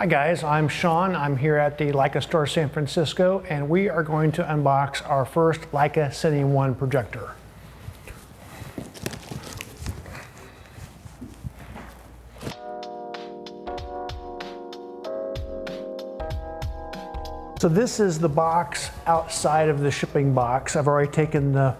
Hi guys, I'm Sean. I'm here at the Leica store San Francisco, and we are going to unbox our first Leica Cine 1 projector. So this is the box outside of the shipping box. I've already taken the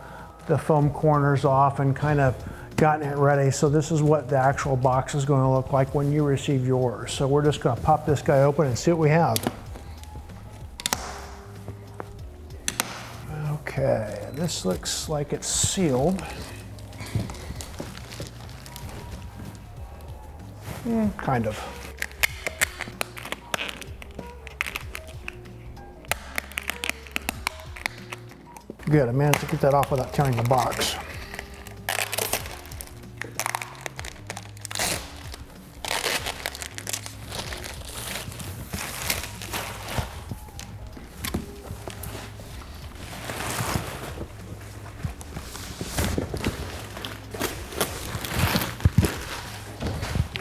foam corners off and kind of gotten it ready. So this is what the actual box is going to look like when you receive yours. So we're just going to pop this guy open and see what we have. Okay, this looks like it's sealed. Kind of. Good, I managed to get that off without tearing the box.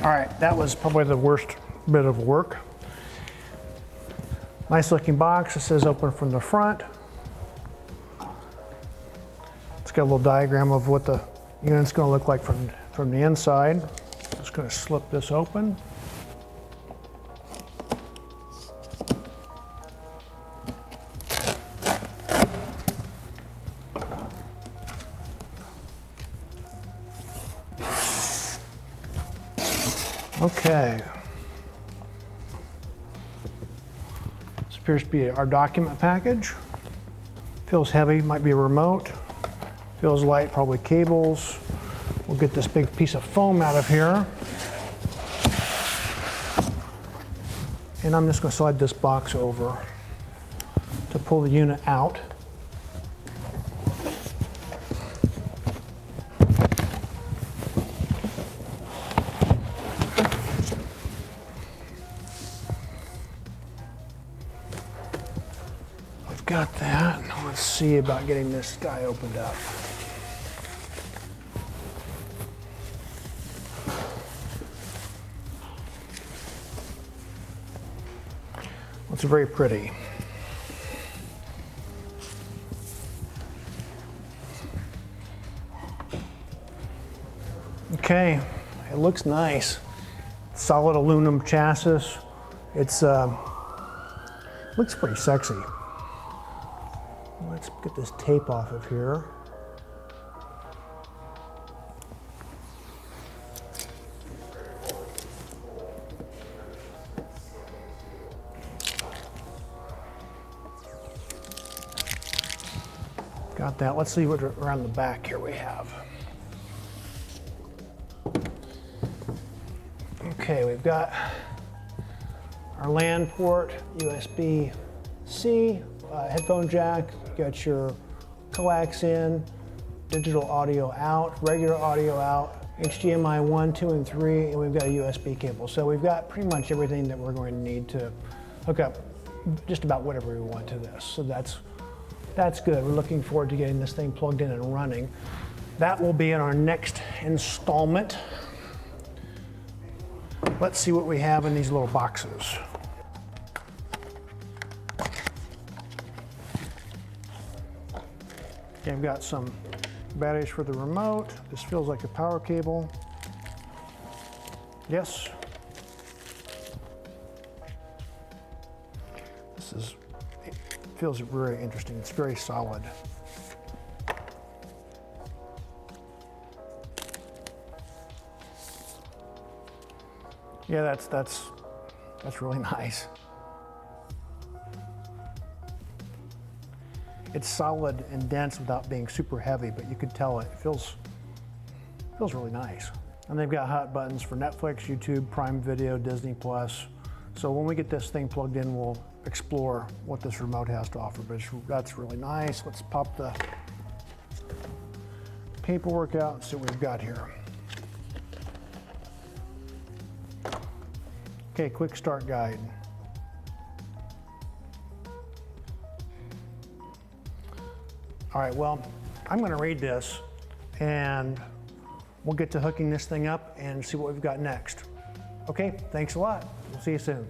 All right, that was probably the worst bit of work. Nice looking box. It says open from the front. It's got a little diagram of what the unit's going to look like from the inside. Just going to slip this open. Okay. This appears to be our document package. Feels heavy, might be a remote. Feels light, probably cables. We'll get this big piece of foam out of here. And I'm just going to slide this box over to pull the unit out. I've got that. Let's see about getting this guy opened up. It's very pretty. Okay, it looks nice. Solid aluminum chassis. It's looks pretty sexy. Let's get this tape off of here. Got that. Let's see what around the back here we have. Okay, we've got our LAN port, USB-C, headphone jack, got your coax in, digital audio out, regular audio out, HDMI 1, 2, and 3, and we've got a USB cable. So we've got pretty much everything that we're going to need to hook up just about whatever we want to this. So that's good. We're looking forward to getting this thing plugged in and running. That will be in our next installment. Let's see what we have in these little boxes. Okay, I've got some batteries for the remote. This feels like a power cable. Yes. Feels very interesting. It's very solid. Yeah, that's really nice. It's solid and dense without being super heavy, but you could tell it feels really nice. And they've got hot buttons for Netflix, YouTube, Prime Video, Disney Plus. So when we get this thing plugged in, we'll explore what this remote has to offer, but that's really nice. Let's pop the paperwork out and see what we've got here. Okay, quick start guide. All right, well, I'm going to read this and we'll get to hooking this thing up and see what we've got next. Okay, thanks a lot. We'll see you soon.